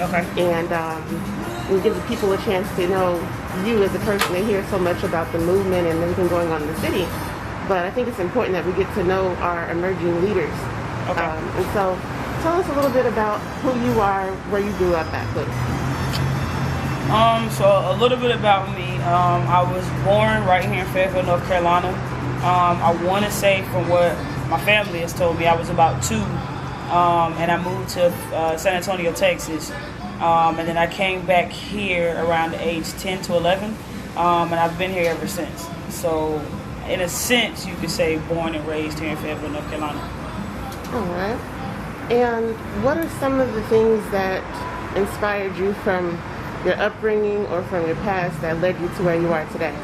Okay. And give the people a chance to know you as a person. They hear so much about the movement and everything going on in the city, but I think it's important that we get to know our emerging leaders. Okay. And so tell us a little bit about who you are, where you grew up at, please. So a little bit about me. I was born right here in Fayetteville, North Carolina. I want to say, from what my family has told me, I was about 2, and I moved to San Antonio, Texas. And then I came back here around the age 10 to 11, and I've been here ever since. So, in a sense, you could say born and raised here in Fayetteville, North Carolina. All right. And what are some of the things that inspired you from your upbringing or from your past that led you to where you are today?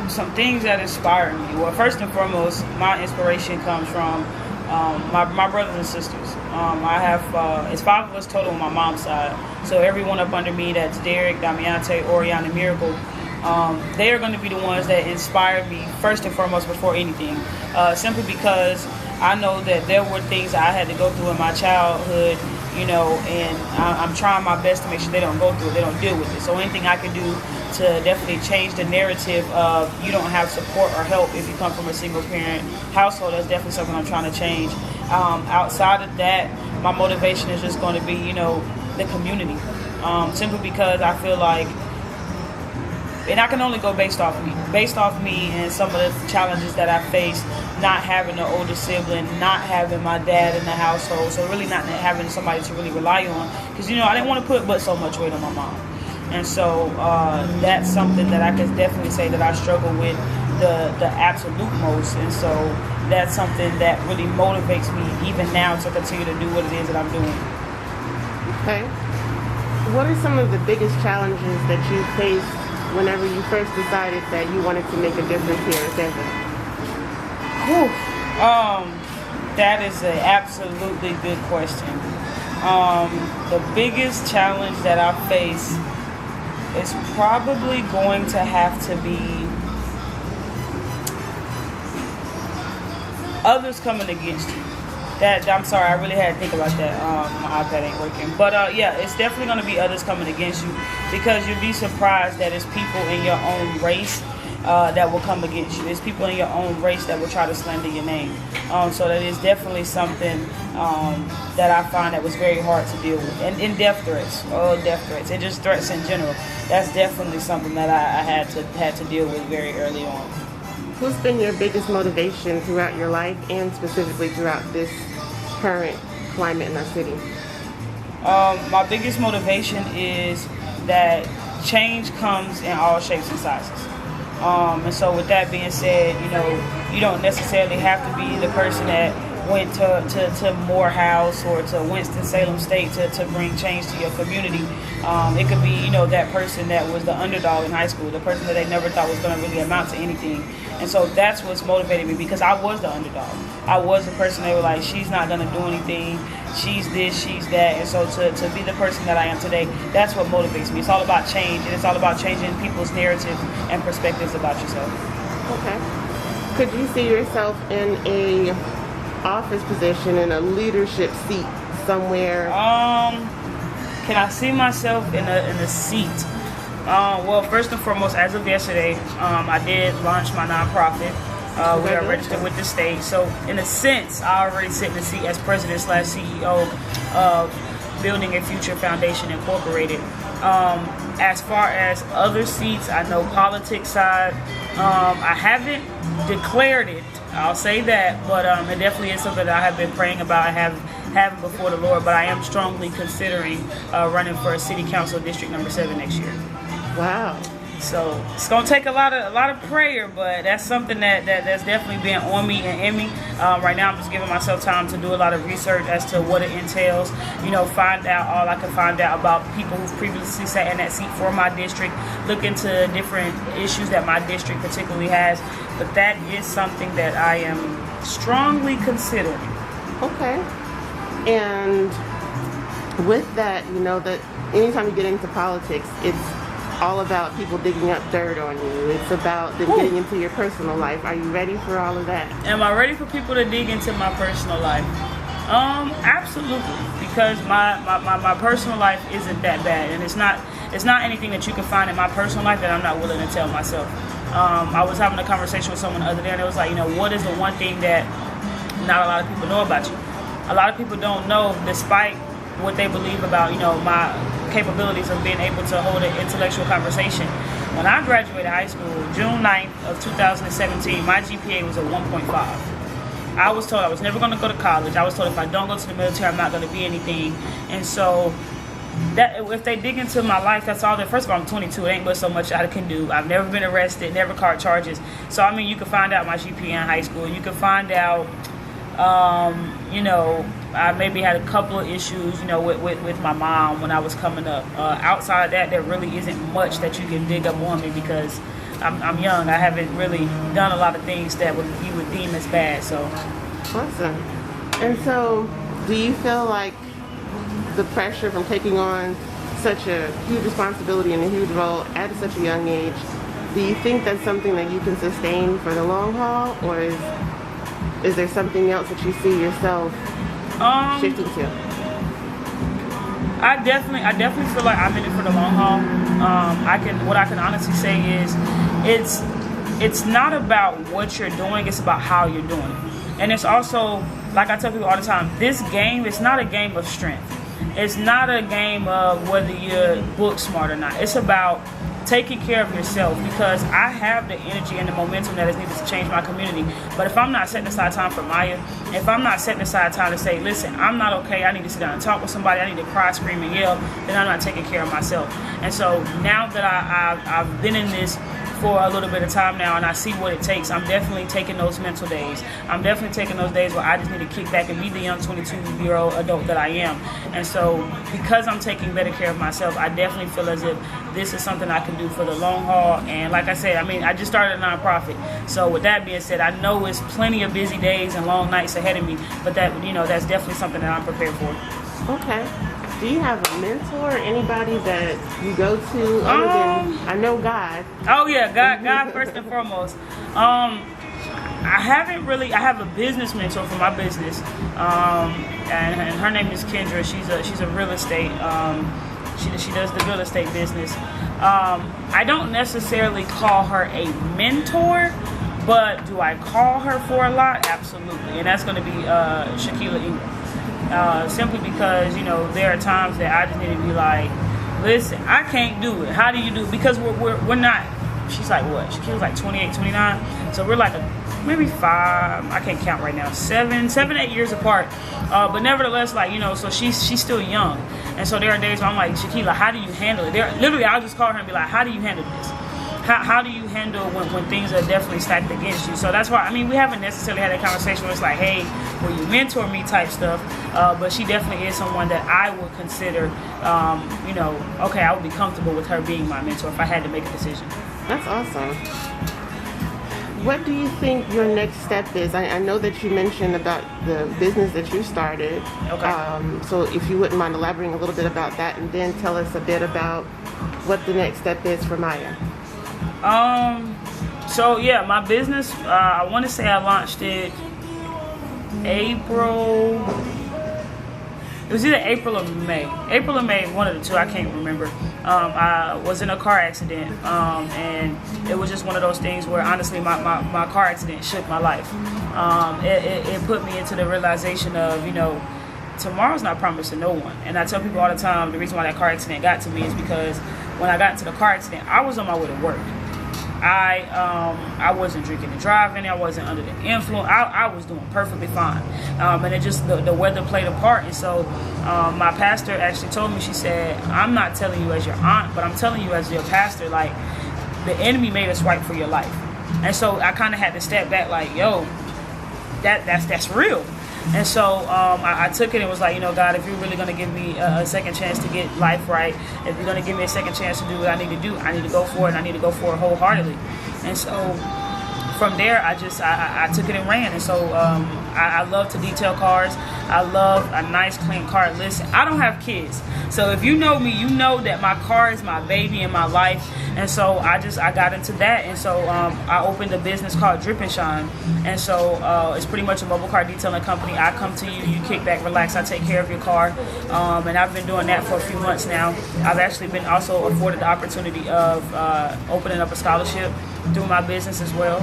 Some things that inspire me. Well, first and foremost, my inspiration comes from my brothers and sisters. I have, it's 5 of us total on my mom's side. So everyone up under me, that's Derek, Damiante, Orion, and Miracle, they are going to be the ones that inspire me first and foremost before anything. Simply because I know that there were things I had to go through in my childhood, you know, and I'm trying my best to make sure they don't go through it, they don't deal with it. So anything I can do to definitely change the narrative of you don't have support or help if you come from a single parent household, that's definitely something I'm trying to change. Outside of that, my motivation is just going to be, you know, the community. Simply because I feel like, and I can only go based off me and some of the challenges that I faced, not having an older sibling, not having my dad in the household, so really not having somebody to really rely on, because, you know, I didn't want to put but so much weight on my mom. And so that's something that I can definitely say that I struggle with the absolute most. And so that's something that really motivates me even now to continue to do what it is that I'm doing. Okay. What are some of the biggest challenges that you faced whenever you first decided that you wanted to make a difference here in Fayetteville? That is an absolutely good question. The biggest challenge that I face is probably going to have to be others coming against you. I'm sorry, I really had to think about that. My iPad ain't working. But yeah, it's definitely going to be others coming against you, because you'll be surprised that it's people in your own race that will come against you. It's people in your own race that will try to slander your name. So that is definitely something that I find that was very hard to deal with. And death threats, and just threats in general. That's definitely something that I had to deal with very early on. Who's been your biggest motivation throughout your life, and specifically throughout this current climate in our city? My biggest motivation is that change comes in all shapes and sizes. And so with that being said, you know, you don't necessarily have to be the person that went to Morehouse or to Winston-Salem State to bring change to your community. It could be, you know, that person that was the underdog in high school, the person that they never thought was going to really amount to anything. And so that's what's motivated me, because I was the underdog. I was the person they were like, she's not going to do anything, she's this, she's that. And so to be the person that I am today, that's what motivates me. It's all about change, and it's all about changing people's narrative and perspectives about yourself. Okay. Could you see yourself in a office position, in a leadership seat somewhere? Can I see myself in a seat? Well, first and foremost, as of yesterday, I did launch my nonprofit. We are registered with the state. So in a sense, I already sit in the seat as president/CEO of Building a Future Foundation Incorporated. As far as other seats, I know politics side. I haven't declared it, I'll say that, but it definitely is something that I have been praying about. I have before the Lord, but I am strongly considering running for a city council district number 7 next year. Wow. So it's gonna take a lot of prayer, but that's something that's definitely been on me and in me. Right now, I'm just giving myself time to do a lot of research as to what it entails. You know, find out all I can find out about people who've previously sat in that seat for my district. Look into different issues that my district particularly has. But that is something that I am strongly considering. Okay. And with that, you know that anytime you get into politics, it's all about people digging up dirt on you. It's about them getting into your personal life. Are you ready for all of that? Am I ready for people to dig into my personal life? Absolutely. because my personal life isn't that bad, and it's not anything that you can find in my personal life that I'm not willing to tell myself. I was having a conversation with someone the other day, and it was like, you know, what is the one thing that not a lot of people know about you? A lot of people don't know, despite what they believe about, you know, my capabilities of being able to hold an intellectual conversation. When I graduated high school, June 9th of 2017, my GPA was a 1.5. I was told I was never going to go to college. I was told if I don't go to the military, I'm not going to be anything. And so that if they dig into my life, that's all that. First of all, I'm 22. It ain't but so much I can do. I've never been arrested, never caught charges. So I mean, you can find out my GPA in high school. You can find out, you know, I maybe had a couple of issues, you know, with my mom when I was coming up. Outside of that, there really isn't much that you can dig up on me because I'm young. I haven't really done a lot of things that you would deem as bad. So awesome. And so, do you feel like the pressure from taking on such a huge responsibility and a huge role at such a young age, do you think that's something that you can sustain for the long haul, or is there something else that you see yourself shifting to? I definitely feel like I'm in it for the long haul. What I can honestly say is, it's not about what you're doing, it's about how you're doing it. And it's also, like I tell people all the time, this game is not a game of strength. It's not a game of whether you're book smart or not. It's about taking care of yourself, because I have the energy and the momentum that is needed to change my community. But if I'm not setting aside time for Myah, if I'm not setting aside time to say, listen, I'm not okay, I need to sit down and talk with somebody, I need to cry, scream, and yell, then I'm not taking care of myself. And so now that I've been in this for a little bit of time now, and I see what it takes, I'm definitely taking those mental days. I'm definitely taking those days where I just need to kick back and be the young 22-year-old adult that I am. And so because I'm taking better care of myself, I definitely feel as if this is something I can do for the long haul. And like I said, I mean, I just started a nonprofit. So with that being said, I know it's plenty of busy days and long nights ahead of me, but that, you know, that's definitely something that I'm prepared for. Okay. Do you have a mentor, anybody that you go to other than, I know, God? Oh yeah, God first and foremost. I have a business mentor for my business, and her name is Kendra. She's a real estate. She does the real estate business. I don't necessarily call her a mentor, but do I call her for a lot? Absolutely, and that's going to be Shaquilla Ingram. Simply because, you know, there are times that I just need to be like, listen, I can't do it. How do you do it? Because we're not, she's like what? Shaquilla's like 28, 29. So we're like maybe 5, I can't count right now, 7, 8 years apart. But nevertheless, like, you know, so she's still young. And so there are days where I'm like, Shaquilla, how do you handle it? Literally, I'll just call her and be like, how do you handle this? How do you handle when things are definitely stacked against you? So that's why, I mean, we haven't necessarily had that conversation where it's like, hey, will you mentor me type stuff? But she definitely is someone that I would consider, you know, okay, I would be comfortable with her being my mentor if I had to make a decision. That's awesome. What do you think your next step is? I know that you mentioned about the business that you started. Okay. So if you wouldn't mind elaborating a little bit about that, and then tell us a bit about what the next step is for Myah. So yeah, my business, I want to say I launched it April. It was either April or May. April or May, one of the two, I can't remember. I was in a car accident, and it was just one of those things where honestly my car accident shook my life. It put me into the realization of, you know, tomorrow's not promised to no one. And I tell people all the time, the reason why that car accident got to me is because when I got into the car accident, I was on my way to work. I wasn't drinking and driving. I wasn't under the influence. I was doing perfectly fine. And it just, the weather played a part. And so my pastor actually told me, she said, I'm not telling you as your aunt, but I'm telling you as your pastor, like, the enemy made us fight for your life. And so I kind of had to step back like, yo, that's real. And so I took it and was like, you know, God, if you're really going to give me a second chance to get life right, if you're going to give me a second chance to do what I need to do, I need to go for it, and I need to go for it wholeheartedly. And so from there, I took it and ran. And so I love to detail cars. I love a nice clean car. Listen, I don't have kids, so if you know me, you know that my car is my baby in my life. And so I got into that, and so I opened a business called Drip and Shine. And so it's pretty much a mobile car detailing company. I come to you, you kick back, relax, I take care of your car, and I've been doing that for a few months now. I've actually been also afforded the opportunity of opening up a scholarship through my business as well.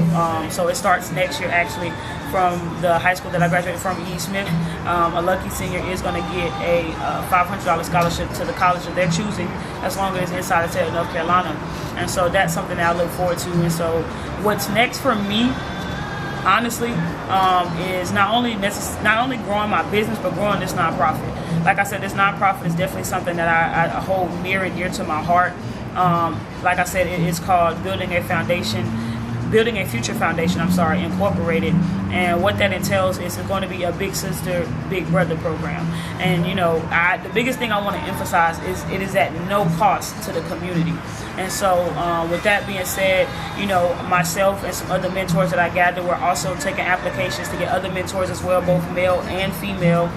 So it starts next year actually from the high school that I graduated from, E. Smith. A lucky senior is going to get a $500 scholarship to the college that they're choosing, as long as it's inside the state of North Carolina. And so that's something that I look forward to. And so what's next for me, honestly, is not only growing my business, but growing this nonprofit. Like I said, this nonprofit is definitely something that I hold near and dear to my heart. Like I said, it's called Building a Future Foundation, Incorporated. And what that entails is it's going to be a big sister, big brother program. And the biggest thing I want to emphasize is it is at no cost to the community. And so with that being said, myself and some other mentors that I gathered, we're also taking applications to get other mentors as well, both male and female.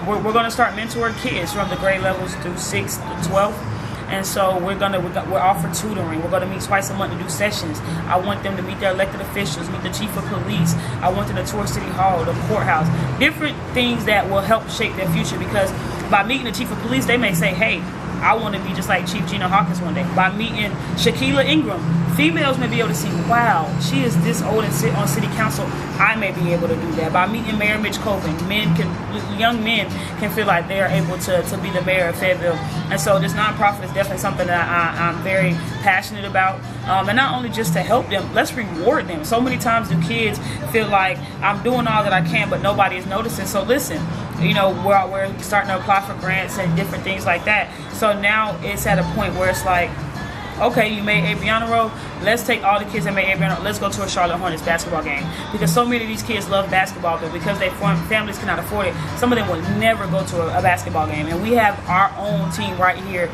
We're going to start mentoring kids from the grade levels through 6th to 12th. And so we're offering tutoring. We're gonna meet twice a month to do sessions. I want them to meet their elected officials, meet the chief of police. I want them to tour City Hall, the courthouse, different things that will help shape their future. Because by meeting the chief of police, they may say, hey, I want to be just like Chief Gina Hawkins one day. By meeting Shaquilla Ingram, females may be able to see, wow, she is this old and sit on city council. I may be able to do that. By meeting Mayor Mitch Colvin, young men can feel like they are able to be the mayor of Fayetteville. And so this nonprofit is definitely something that I'm very passionate about. And not only just to help them, let's reward them. So many times do kids feel like I'm doing all that I can, but nobody is noticing. So listen, we're starting to apply for grants and different things like that. So now it's at a point where it's like, okay, you made AP Honor Roll, let's take all the kids that made AP Honor Roll, let's go to a Charlotte Hornets basketball game. Because so many of these kids love basketball, but because their families cannot afford it, some of them will never go to a basketball game. And we have our own team right here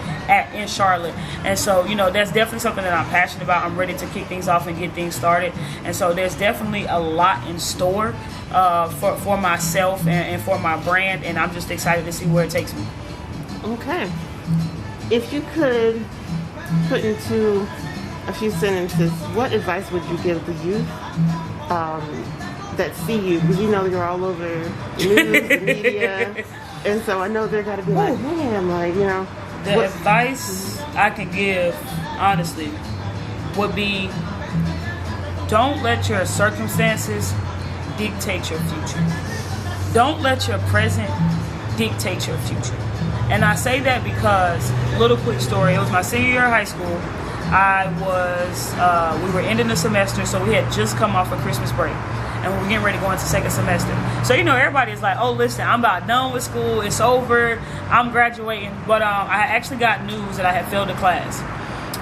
in Charlotte. And so, that's definitely something that I'm passionate about. I'm ready to kick things off and get things started. And so there's definitely a lot in store for myself and for my brand, and I'm just excited to see where it takes me. Okay. If you could put into a few sentences, what advice would you give the youth that see you? Because you're all over news and media, and so I know they're got to be like, man, The advice I can give, honestly, would be, don't let your circumstances dictate your future. Don't let your present dictate your future. And I say that because, little quick story, it was my senior year of high school. We were ending the semester, so we had just come off of Christmas break. And we were getting ready to go into second semester. So, everybody is like, oh, listen, I'm about done with school. It's over. I'm graduating. But I actually got news that I had failed a class.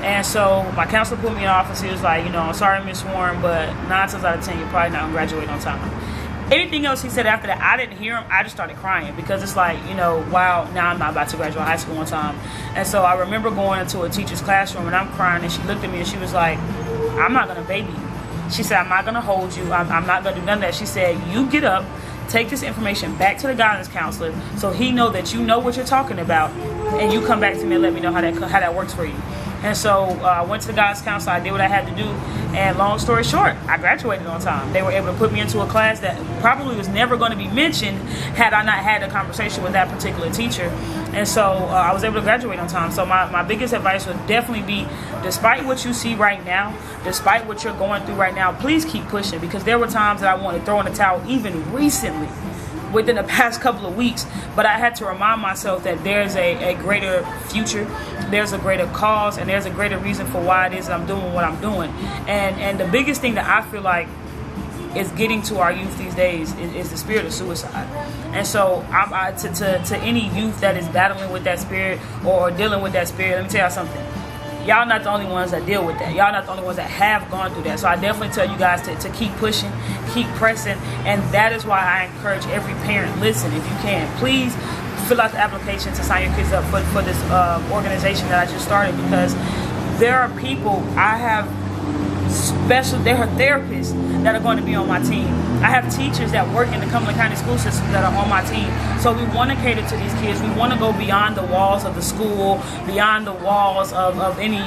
And so my counselor put me in office. He was like, I'm sorry, Miss Warren, but 9 times out of 10, you're probably not going to graduate on time. Anything else he said after that, I didn't hear him. I just started crying because it's like, wow, now I'm not about to graduate high school on time. And so I remember going into a teacher's classroom and I'm crying, and she looked at me and she was like, I'm not going to baby you. She said, I'm not going to hold you. I'm not going to do none of that. She said, you get up, take this information back to the guidance counselor so he know that you know what you're talking about, and you come back to me and let me know how that works for you. And so I went to the guidance counselor, I did what I had to do, and long story short, I graduated on time. They were able to put me into a class that probably was never going to be mentioned had I not had a conversation with that particular teacher. And so I was able to graduate on time. So my biggest advice would definitely be, despite what you see right now, despite what you're going through right now, please keep pushing, because there were times that I wanted to throw in the towel, even recently, within the past couple of weeks, but I had to remind myself that there's a greater future, there's a greater cause, and there's a greater reason for why it is that I'm doing what I'm doing. And the biggest thing that I feel like is getting to our youth these days is the spirit of suicide. And so to any youth that is battling with that spirit or dealing with that spirit, let me tell you something. Y'all not the only ones that deal with that. Y'all not the only ones that have gone through that. So I definitely tell you guys to keep pushing, keep pressing. And that is why I encourage every parent, listen, if you can, please fill out the application to sign your kids up for this organization that I just started, because there are people, I have they're her therapists that are going to be on my team. I have teachers that work in the Cumberland County school system that are on my team. So we want to cater to these kids. We want to go beyond the walls of the school, beyond the walls of any,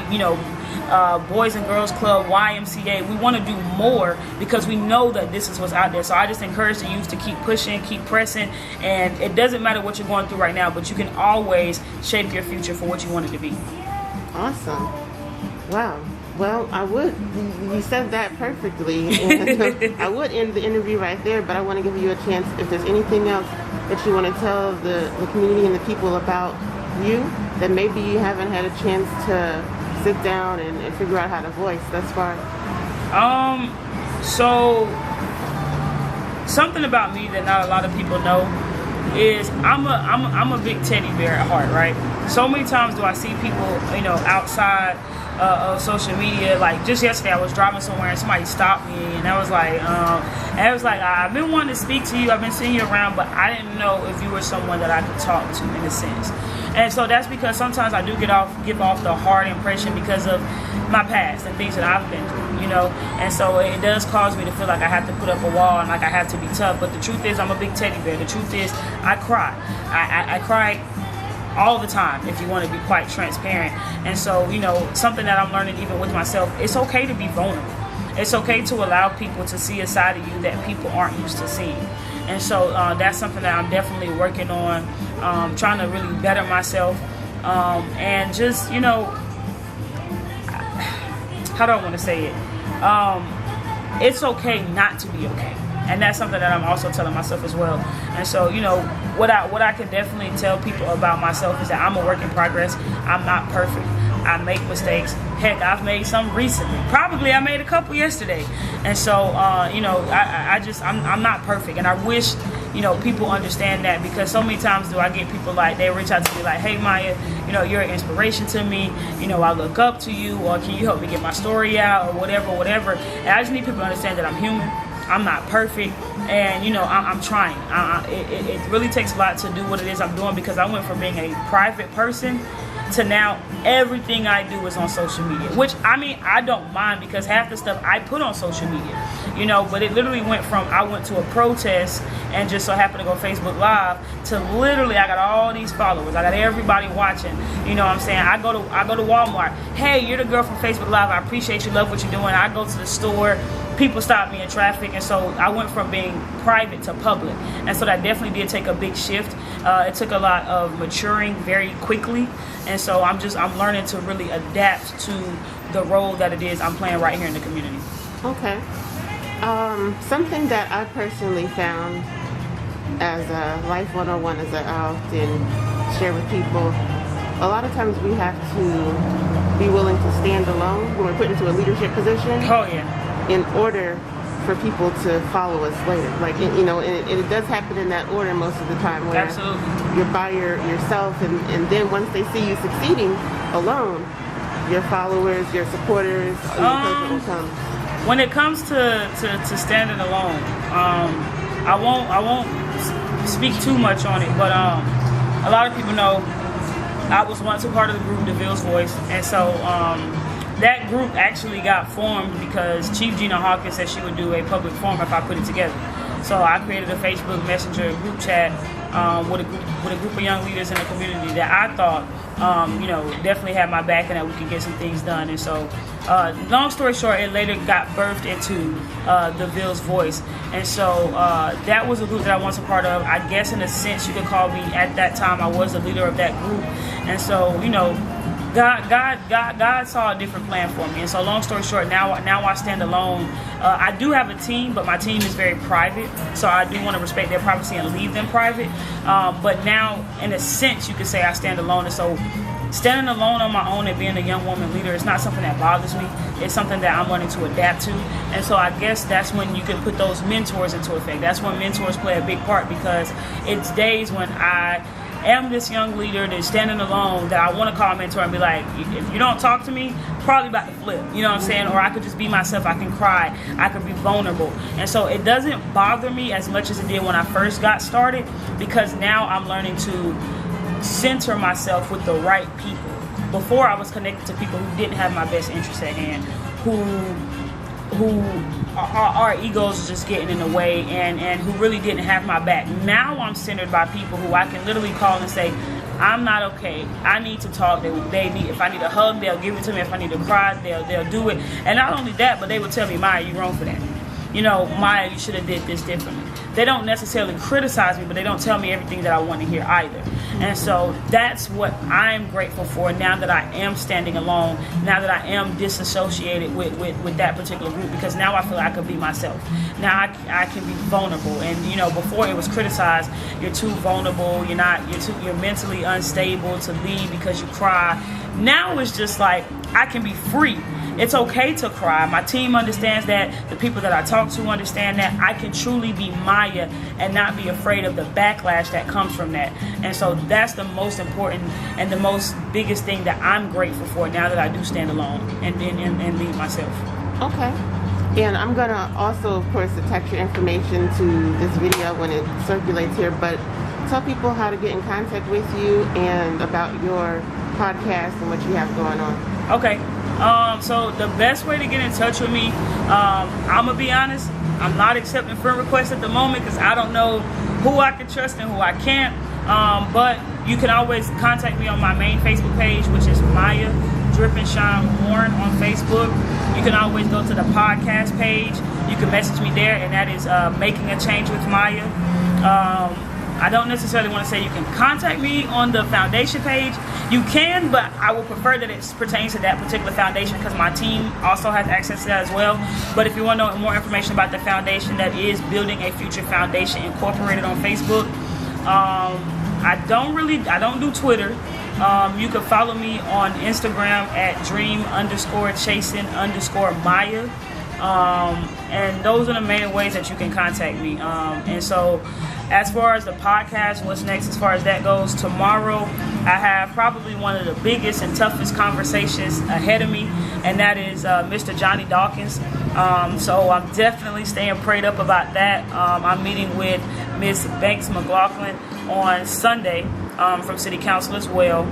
Boys and Girls Club, YMCA. We want to do more because we know that this is what's out there. So I just encourage the youth to keep pushing, keep pressing, and it doesn't matter what you're going through right now, but you can always shape your future for what you want it to be. Awesome. Wow. Well, you said that perfectly. And I would end the interview right there, but I want to give you a chance if there's anything else that you want to tell the community and the people about you that maybe you haven't had a chance to sit down and figure out how to voice thus far. So something about me that not a lot of people know is I'm a big teddy bear at heart, right? So many times do I see people, outside of social media. Like just yesterday, I was driving somewhere and somebody stopped me, and I was like, I've been wanting to speak to you. I've been seeing you around, but I didn't know if you were someone that I could talk to in a sense. And so that's because sometimes I do give off the hard impression because of my past and things that I've been through, And so it does cause me to feel like I have to put up a wall and like I have to be tough. But the truth is, I'm a big teddy bear. The truth is, I cry. I cry all the time, if you want to be quite transparent. And so, something that I'm learning even with myself, it's okay to be vulnerable. It's okay to allow people to see a side of you that people aren't used to seeing. And so that's something that I'm definitely working on, trying to really better myself. And just, how do I want to say it? It's okay not to be okay. And that's something that I'm also telling myself as well. And so, what I can definitely tell people about myself is that I'm a work in progress. I'm not perfect. I make mistakes. Heck, I've made some recently. Probably I made a couple yesterday. And so, I'm not perfect. And I wish, people understand that, because so many times do I get people like, they reach out to me like, hey, Myah, you're an inspiration to me. I look up to you, or can you help me get my story out, or whatever. And I just need people to understand that I'm human. I'm not perfect, and I'm trying. It really takes a lot to do what it is I'm doing, because I went from being a private person to now everything I do is on social media, which I don't mind, because half the stuff I put on social media, but it literally went from I went to a protest and just so happened to go Facebook Live to literally I got all these followers. I got everybody watching. What I'm saying? I go to Walmart. Hey, you're the girl from Facebook Live. I appreciate you. Love what you're doing. I go to the store. People stop me in traffic, and so I went from being private to public, and so that definitely did take a big shift. It took a lot of maturing very quickly, and so I'm learning to really adapt to the role that it is I'm playing right here in the community. Okay. Something that I personally found as a Life 101, as I often share with people, a lot of times we have to be willing to stand alone when we're put into a leadership position. Oh yeah. In order for people to follow us later, and it does happen in that order most of the time, where absolutely you're by yourself, and then once they see you succeeding alone, your followers, your supporters, your people will come. When it comes to standing alone, I won't speak too much on it, but a lot of people know I was once a part of the group Myahs Voice, and so that group actually got formed because Chief Gina Hawkins said she would do a public forum if I put it together. So I created a Facebook Messenger group chat with a group of young leaders in the community that I thought, definitely had my back and that we could get some things done. And so, long story short, it later got birthed into the Myahs Voice. And so that was a group that I was a part of. I guess in a sense you could call me, at that time, I was the leader of that group. And so, God saw a different plan for me, and so long story short, now I stand alone. I do have a team, but my team is very private, so I do want to respect their privacy and leave them private. But now, in a sense, you could say I stand alone, and so standing alone on my own and being a young woman leader is not something that bothers me. It's something that I'm learning to adapt to, and so I guess that's when you can put those mentors into effect. That's when mentors play a big part, because it's days when I am this young leader that's standing alone that I want to call a mentor and be like, if you don't talk to me, probably about to flip, you know what I'm saying? Or I could just be myself, I can cry, I could be vulnerable. And so it doesn't bother me as much as it did when I first got started, because now I'm learning to center myself with the right people. Before, I was connected to people who didn't have my best interests at hand, who who our egos are just getting in the way, and who really didn't have my back. Now I'm centered by people who I can literally call and say, I'm not okay. I need to talk. They need, if I need a hug, they'll give it to me. If I need to cry, they'll do it. And not only that, but they will tell me, Myah, you're wrong for that. You know, Myah, you should have did this differently. They don't necessarily criticize me, but they don't tell me everything that I want to hear either. And so that's what I'm grateful for now that I am standing alone, now that I am disassociated with that particular group, because now I feel I can be myself. Now I can be vulnerable. And, you know, before it was criticized, you're too vulnerable, you're mentally unstable to lead because you cry. Now it's just like, I can be free. It's okay to cry. My team understands that. The people that I talk to understand that. I can truly be Myah and not be afraid of the backlash that comes from that. And so that's the most important and the most biggest thing that I'm grateful for now that I do stand alone and lead myself. Okay. And I'm going to also, of course, attach your information to this video when it circulates here, but tell people how to get in contact with you and about your podcast and what you have going on. Okay. So the best way to get in touch with me, I'm going to be honest, I'm not accepting friend requests at the moment because I don't know who I can trust and who I can't. But you can always contact me on my main Facebook page, which is Myah Drip and Shine Warren on Facebook. You can always go to the podcast page. You can message me there, and that is Making a Change with Myah. I don't necessarily want to say you can contact me on the foundation page. You can, but I would prefer that it pertains to that particular foundation because my team also has access to that as well. But if you want to know more information about the foundation, that is Building a Future Foundation Incorporated on Facebook. I don't do Twitter. You can follow me on Instagram at dream_chasing_Myah. And those are the main ways that you can contact me. And so as far as the podcast, what's next as far as that goes, tomorrow I have probably one of the biggest and toughest conversations ahead of me, and that is Mr. Johnny Dawkins. So I'm definitely staying prayed up about that. I'm meeting with Ms. Banks McLaughlin on Sunday from City Council as well.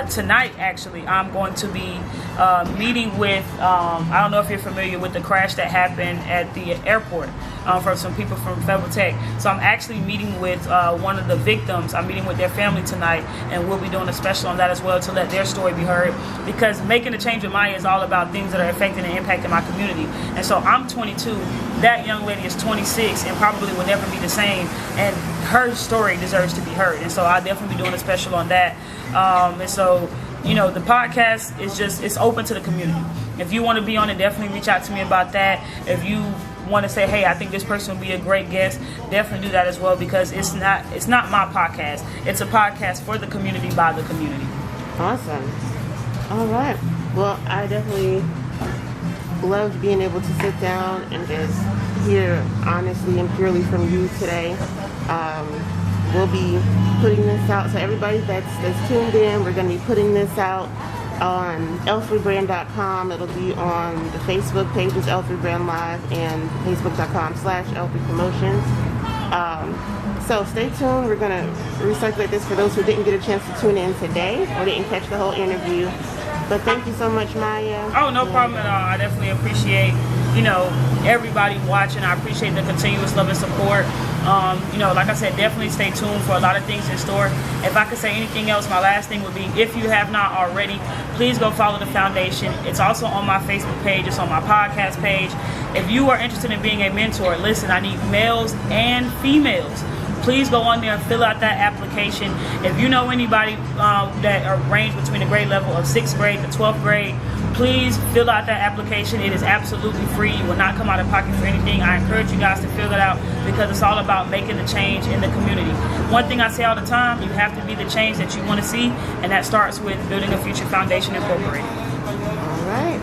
Tonight, actually, I'm going to be meeting with, I don't know if you're familiar with the crash that happened at the airport from some people from Fayetteville Tech. So I'm actually meeting with one of the victims. I'm meeting with their family tonight, and we'll be doing a special on that as well to let their story be heard, because making a change with Myah is all about things that are affecting and impacting my community. And so I'm 22, that young lady is 26 and probably will never be the same, and her story deserves to be heard. And so I'll definitely be doing a special on that. And so, you know, the podcast is it's open to the community. If you want to be on it, definitely reach out to me about that. If you want to say, hey, I think this person would be a great guest, definitely do that as well, because it's not my podcast. It's a podcast for the community by the community. Awesome. All right. Well, I definitely loved being able to sit down and just hear honestly and purely from you today. We'll be putting this out, so everybody that's tuned in, we're going to be putting this out on l3brand.com. It'll be on the Facebook pages, L3Brand Live, and facebook.com/L3Promotions. So stay tuned. We're going to recirculate this for those who didn't get a chance to tune in today or didn't catch the whole interview. But thank you so much, Myah. Oh, no problem at all. I definitely appreciate, you know, everybody watching. I appreciate the continuous love and support. You know, like I said, definitely stay tuned for a lot of things in store. If I could say anything else, my last thing would be, if you have not already, please go follow the foundation. It's also on my Facebook page. It's on my podcast page. If you are interested in being a mentor, listen, I need males and females. Please go on there and fill out that application. If you know anybody that are ranged between the grade level of 6th grade to 12th grade, please fill out that application. It is absolutely free. You will not come out of pocket for anything. I encourage you guys to fill that out because it's all about making the change in the community. One thing I say all the time, you have to be the change that you want to see, and that starts with Building a Future Foundation Incorporated. All right.